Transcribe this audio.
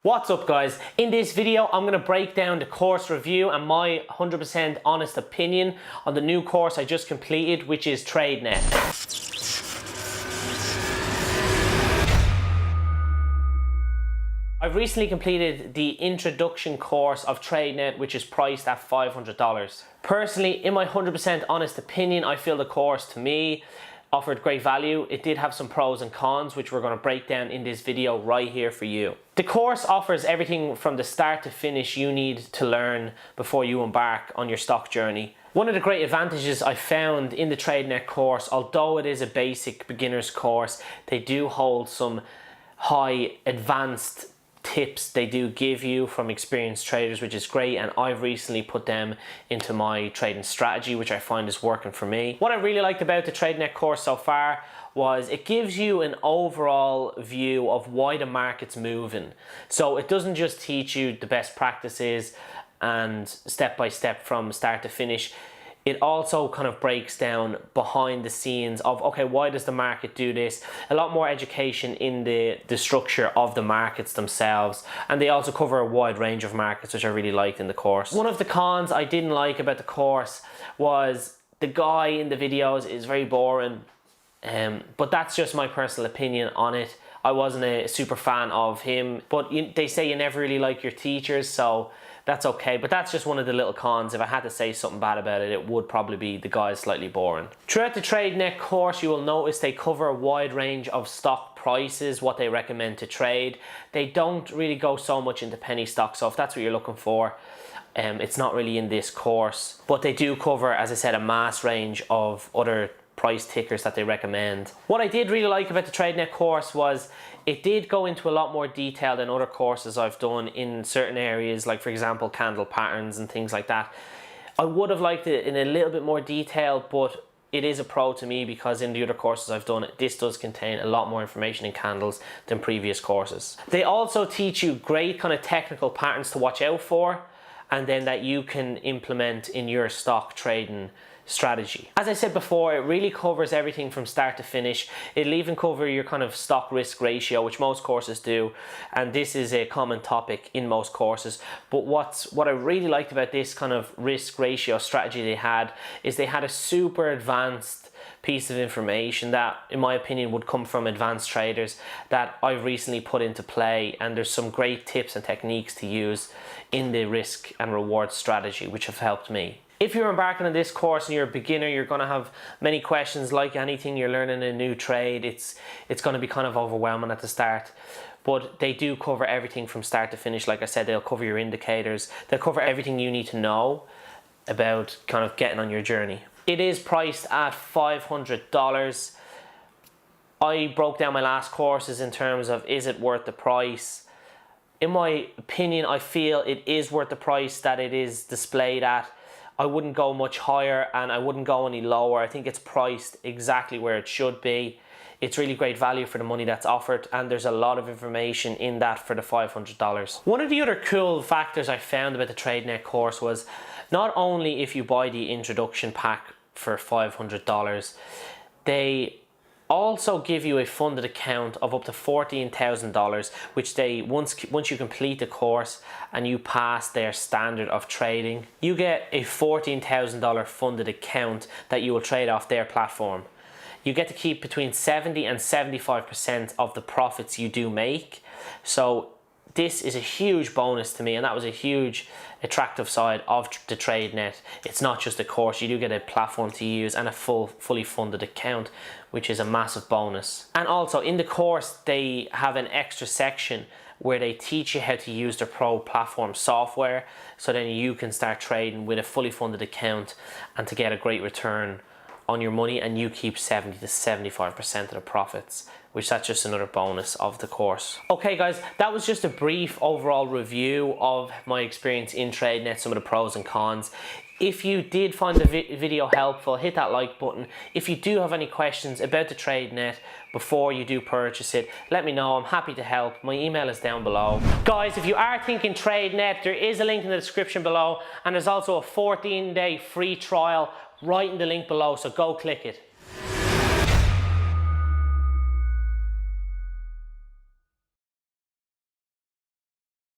What's up guys? In this video I'm going to break down the course review and my 100% honest opinion on the new course I just completed, which is Tradenet. I've recently completed the introduction course of Tradenet, which is priced at $500. Personally, in my 100% honest opinion, I feel the course to me offered great value. It did have some pros and cons, which we're going to break down in this video right here for you. The course offers everything from the start to finish you need to learn before you embark on your stock journey. One of the great advantages I found in the Tradenet course, although it is a basic beginner's course, they do hold some high advanced tips they do give you from experienced traders, which is great, and I've recently put them into my trading strategy, which I find is working for me. What I really liked about the Tradenet course so far was it gives you an overall view of why the market's moving. So it doesn't just teach you the best practices and step by step from start to finish. It also kind of breaks down behind the scenes of, okay, why does the market do this? A lot more education in the structure of the markets themselves. And they also cover a wide range of markets, which I really liked in the course. One of the cons I didn't like about the course was the guy in the videos is very boring. But that's just my personal opinion on it. I wasn't a super fan of him, but they say you never really like your teachers, so that's okay, but that's just one of the little cons. If I had to say something bad about it, it would probably be the guy is slightly boring. Throughout the Tradenet course, you will notice they cover a wide range of stock prices, what they recommend to trade. They don't really go so much into penny stocks, so if that's what you're looking for, it's not really in this course. But they do cover, as I said, a mass range of other price tickers that they recommend. What I did really like about the Tradenet course was it did go into a lot more detail than other courses I've done in certain areas, like for example candle patterns and things like that. I would have liked it in a little bit more detail, but it is a pro to me because in the other courses I've done, this does contain a lot more information in candles than previous courses. They also teach you great kind of technical patterns to watch out for, and then that you can implement in your stock trading strategy. As I said before, it really covers everything from start to finish. It'll even cover your kind of stock risk ratio, which most courses do, and this is a common topic in most courses. But what I really liked about this kind of risk ratio strategy they had is they had a super advanced piece of information that, in my opinion, would come from advanced traders that I've recently put into play, and there's some great tips and techniques to use in the risk and reward strategy which have helped me. If you're embarking on this course and you're a beginner, you're going to have many questions. Like anything you're learning a new trade, it's going to be kind of overwhelming at the start. But they do cover everything from start to finish. Like I said, they'll cover your indicators. They'll cover everything you need to know about kind of getting on your journey. It is priced at $500. I broke down my last courses in terms of, is it worth the price? In my opinion, I feel it is worth the price that it is displayed at. I wouldn't go much higher and I wouldn't go any lower. I think it's priced exactly where it should be. It's really great value for the money that's offered, and there's a lot of information in that for the $500. One of the other cool factors I found about the Tradenet course was not only if you buy the introduction pack for $500, they also give you a funded account of up to $14,000, which they once you complete the course and you pass their standard of trading, you get a $14,000 funded account that you will trade off their platform. You get to keep between 70 and 75% of the profits you do make. So this is a huge bonus to me, and that was a huge attractive side of the Tradenet. It's not just a course, you do get a platform to use and a fully funded account, which is a massive bonus. And also in the course they have an extra section where they teach you how to use their pro platform software, so then you can start trading with a fully funded account and to get a great return on your money, and you keep 70 to 75% of the profits, which that's just another bonus of the course. Okay guys, that was just a brief overall review of my experience in Tradenet, some of the pros and cons. If you did find the video helpful, hit that like button. If you do have any questions about the Tradenet before you do purchase it, let me know. I'm happy to help. My email is down below. Guys, if you are thinking Tradenet, there is a link in the description below, and there's also a 14-day free trial right in the link below, so go click it.